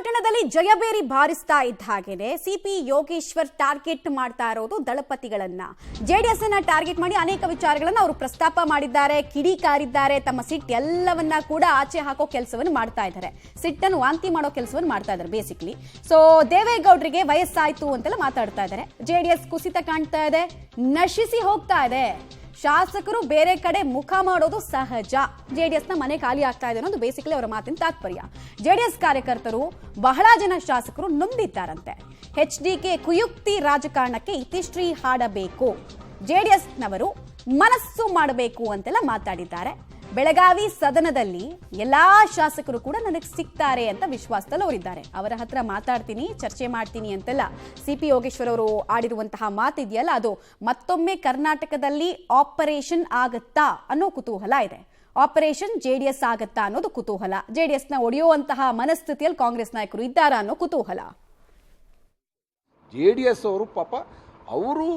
ಪಟ್ಟಣದಲ್ಲಿ ಜಯಬೇರಿ ಬಾರಿಸ್ತಾ ಇದ್ದ ಹಾಗೇನೆ ಸಿಪಿ ಯೋಗೇಶ್ವರ್ ಟಾರ್ಗೆಟ್ ಮಾಡ್ತಾ ಇರೋದು ದಳಪತಿಗಳನ್ನ. ಜೆಡಿಎಸ್ ಅನ್ನ ಟಾರ್ಗೆಟ್ ಮಾಡಿ ಅನೇಕ ವಿಚಾರಗಳನ್ನ ಅವರು ಪ್ರಸ್ತಾಪ ಮಾಡಿದ್ದಾರೆ, ಕಿಡಿಕಾರಿದ್ದಾರೆ. ತಮ್ಮ ಸಿಟ್ ಎಲ್ಲವನ್ನ ಕೂಡ ಆಚೆ ಹಾಕೋ ಕೆಲಸವನ್ನು ಮಾಡ್ತಾ ಇದ್ದಾರೆ, ಸಿಟ್ಟನ್ನು ವಾಂತಿ ಮಾಡೋ ಕೆಲಸವನ್ನು ಮಾಡ್ತಾ ಇದ್ದಾರೆ ಬೇಸಿಕಲಿ. ಸೊ ದೇವೇಗೌಡರಿಗೆ ವಯಸ್ಸಾಯ್ತು ಅಂತೆಲ್ಲ ಮಾತಾಡ್ತಾ ಇದ್ದಾರೆ. ಜೆಡಿಎಸ್ ಕುಸಿತ ಕಾಣ್ತಾ ಇದೆ, ನಶಿಸಿ ಹೋಗ್ತಾ ಇದೆ. ಶಾಸಕರು ಬೇರೆ ಕಡೆ ಮುಖ ಮಾಡೋದು ಸಹಜ. ಜೆಡಿಎಸ್ ನ ಮನೆ ಖಾಲಿ ಆಗ್ತಾ ಇದೆ ಅನ್ನೋದು ಬೇಸಿಕಲಿ ಅವರ ಮಾತಿನ ತಾತ್ಪರ್ಯ. ಜೆಡಿಎಸ್ ಕಾರ್ಯಕರ್ತರು ಬಹಳ ಜನ ಶಾಸಕರು ನೊಂದಿದ್ದಾರಂತೆ. HDK ಕುಯುಕ್ತಿ ರಾಜಕಾರಣಕ್ಕೆ ಇತಿಶ್ರೀ ಹಾಡಬೇಕು, ಜೆಡಿಎಸ್ ನವರು ಮನಸ್ಸು ಮಾಡಬೇಕು ಅಂತೆಲ್ಲ ಮಾತಾಡಿದ್ದಾರೆ. ಬೆಳಗಾವಿ ಸದನದಲ್ಲಿ ಎಲ್ಲಾ ಶಾಸಕರು ಕೂಡ ನನಗೆ ಸಿಗ್ತಾರೆ ಅಂತ ವಿಶ್ವಾಸದಲ್ಲಿ ಅವರಿದ್ದಾರೆ. ಅವರ ಹತ್ರ ಮಾತಾಡ್ತೀನಿ, ಚರ್ಚೆ ಮಾಡ್ತೀನಿ ಅಂತೆಲ್ಲ ಸಿಪಿ ಯೋಗೇಶ್ವರ್ ಅವರು ಆಡಿರುವಂತಹ ಮಾತಿದೆಯಲ್ಲ, ಅದು ಮತ್ತೊಮ್ಮೆ ಕರ್ನಾಟಕದಲ್ಲಿ ಆಪರೇಷನ್ ಆಗತ್ತಾ ಅನ್ನೋ ಕುತೂಹಲ ಇದೆ. ಆಪರೇಷನ್ ಜೆಡಿಎಸ್ ಆಗತ್ತಾ ಅನ್ನೋದು ಕುತೂಹಲ. ಜೆಡಿಎಸ್ ನ ಒಡೆಯುವಂತಹ ಮನಸ್ಥಿತಿಯಲ್ಲಿ ಕಾಂಗ್ರೆಸ್ ನಾಯಕರು ಇದ್ದಾರಾ ಅನ್ನೋ ಕುತೂಹಲ. ಜೆಡಿಎಸ್ ಅವರು ಪಾಪ ಅವರು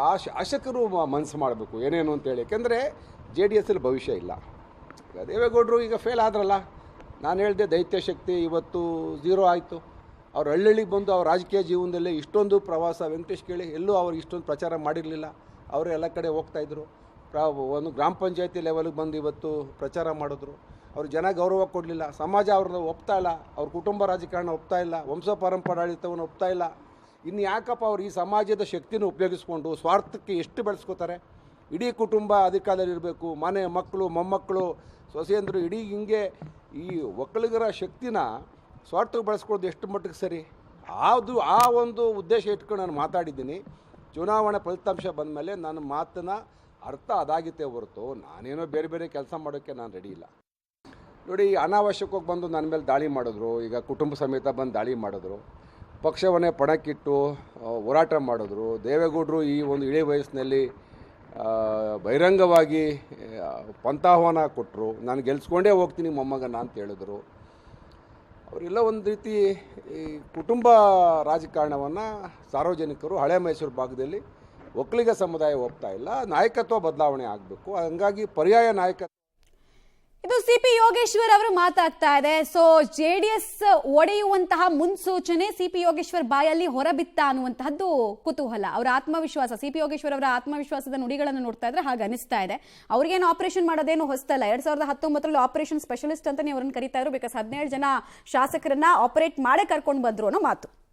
ಆ ಶಾಸಕರು ಮನಸ್ಸು ಮಾಡಬೇಕು ಏನೇನು ಅಂತೇಳಿ. ಯಾಕೆಂದರೆ JDSಲ್ಲಿ ಭವಿಷ್ಯ ಇಲ್ಲ. ಈಗ ದೇವೇಗೌಡರು ಈಗ ಫೇಲ್ ಆದ್ರಲ್ಲ, ನಾನು ಹೇಳಿದೆ ದೈತ್ಯ ಶಕ್ತಿ ಇವತ್ತು ಝೀರೋ ಆಯಿತು. ಅವ್ರು ಹಳ್ಳಿಗೆ ಬಂದು ಅವ್ರ ರಾಜಕೀಯ ಜೀವನದಲ್ಲಿ ಇಷ್ಟೊಂದು ಪ್ರವಾಸ, ವೆಂಕಟೇಶ್ ಕೇಳಿ ಎಲ್ಲೂ ಅವ್ರಿಗೆ ಇಷ್ಟೊಂದು ಪ್ರಚಾರ ಮಾಡಿರಲಿಲ್ಲ. ಅವರು ಎಲ್ಲ ಕಡೆ ಹೋಗ್ತಾಯಿದ್ರು. ಒಂದು ಗ್ರಾಮ ಪಂಚಾಯತಿ ಲೆವೆಲ್ಗೆ ಬಂದು ಇವತ್ತು ಪ್ರಚಾರ ಮಾಡಿದ್ರು. ಅವ್ರು ಜನ ಗೌರವ ಕೊಡಲಿಲ್ಲ, ಸಮಾಜ ಅವ್ರನ್ನ ಒಪ್ತಾ ಇಲ್ಲ, ಅವ್ರ ಕುಟುಂಬ ರಾಜಕಾರಣ ಒಪ್ತಾ ಇಲ್ಲ, ವಂಶ ಪರಂಪರಾಡಳಿತವನ್ನು ಒಪ್ತಾ ಇಲ್ಲ. ಇನ್ನು ಯಾಕಪ್ಪ ಅವ್ರು ಈ ಸಮಾಜದ ಶಕ್ತಿನ ಉಪಯೋಗಿಸ್ಕೊಂಡು ಸ್ವಾರ್ಥಕ್ಕೆ ಎಷ್ಟು ಬೆಳೆಸ್ಕೋತಾರೆ? ಇಡೀ ಕುಟುಂಬ ಅಧಿಕಾರದಲ್ಲಿರಬೇಕು, ಮನೆ ಮಕ್ಕಳು ಮೊಮ್ಮಕ್ಕಳು ಸೊಸೆಯಂದರು, ಇಡೀ ಹಿಂಗೆ ಈ ಒಕ್ಕಲಿಗರ ಶಕ್ತಿನ ಸ್ವಾರ್ಥಕ್ಕೆ ಬಳಸ್ಕೊಳ್ಳೋದು ಎಷ್ಟು ಮಟ್ಟಿಗೆ ಸರಿ? ಆ ಒಂದು ಉದ್ದೇಶ ಇಟ್ಕೊಂಡು ನಾನು ಮಾತಾಡಿದ್ದೀನಿ. ಚುನಾವಣೆ ಫಲಿತಾಂಶ ಬಂದ ಮೇಲೆ ನನ್ನ ಮಾತನ್ನ ಅರ್ಥ ಅದಾಗಿತ್ತೇ ಹೊರತು ನಾನೇನೋ ಬೇರೆ ಬೇರೆ ಕೆಲಸ ಮಾಡೋಕ್ಕೆ ನಾನು ರೆಡಿ ಇಲ್ಲ. ನೋಡಿ, ಅನಾವಶ್ಯಕವಾಗಿ ಬಂದು ನನ್ನ ಮೇಲೆ ದಾಳಿ ಮಾಡಿದ್ರು. ಈಗ ಕುಟುಂಬ ಸಮೇತ ಬಂದು ದಾಳಿ ಮಾಡಿದ್ರು, ಪಕ್ಷವನ್ನೇ ಪಣಕ್ಕಿಟ್ಟು ಹೋರಾಟ ಮಾಡಿದ್ರು. ದೇವೇಗೌಡರು ಈ ಒಂದು ಇಳಿ ವಯಸ್ಸಿನಲ್ಲಿ ಬಹಿರಂಗವಾಗಿ ಪಂಥಾಹ್ವಾನ ಕೊಟ್ಟರು. ನಾನು ಗೆಲ್ಸ್ಕೊಂಡೇ ಹೋಗ್ತೀನಿ ಮೊಮ್ಮಗನ ಅಂತ ಹೇಳಿದ್ರು. ಅವರೆಲ್ಲ ಒಂದು ರೀತಿ ಈ ಕುಟುಂಬ ರಾಜಕಾರಣವನ್ನು ಸಾರ್ವಜನಿಕರು ಹಳೆ ಮೈಸೂರು ಭಾಗದಲ್ಲಿ ಒಕ್ಕಲಿಗ ಸಮುದಾಯ ಒಪ್ತಾ ಇಲ್ಲ. ನಾಯಕತ್ವ ಬದಲಾವಣೆ ಆಗಬೇಕು. ಹಂಗಾಗಿ ಪರ್ಯಾಯ ನಾಯಕತ್ವ. ಇದು ಸಿಪಿ ಯೋಗೇಶ್ವರ್ ಅವರು ಮಾತಾಡ್ತಾ ಇದೆ. ಸೊ ಜೆಡಿಎಸ್ ಒಡೆಯುವಂತಹ ಮುನ್ಸೂಚನೆ ಸಿಪಿ ಯೋಗೇಶ್ವರ್ ಬಾಯಲ್ಲಿ ಹೊರಬಿತ್ತ ಅನ್ನುವಂತಹದ್ದು ಕುತೂಹಲ. ಅವರ ಆತ್ಮವಿಶ್ವಾಸ, ಸಿಪಿ ಯೋಗೇಶ್ವರ್ ಅವರ ಆತ್ಮವಿಶ್ವಾಸದ ನುಡಿಗಳನ್ನು ನೋಡ್ತಾ ಇದ್ರೆ ಹಾಗೆ ಅನಿಸ್ತಾ ಇದೆ. ಅವ್ರಿಗೇನು ಆಪರೇಷನ್ ಮಾಡೋದೇನು ಹೊಸತಲ್ಲ. 2019ರಲ್ಲಿ ಆಪರೇಷನ್ ಸ್ಪೆಷಲಿಸ್ಟ್ ಅಂತಾನೆ ಅವರನ್ನು ಕರೀತಾ ಇದ್ರು. ಬಿಕಾಸ್ 17 ಜನ ಶಾಸಕರನ್ನ ಆಪರೇಟ್ ಮಾಡೇ ಕರ್ಕೊಂಡು ಬಂದ್ರು ಅನ್ನೋ ಮಾತು.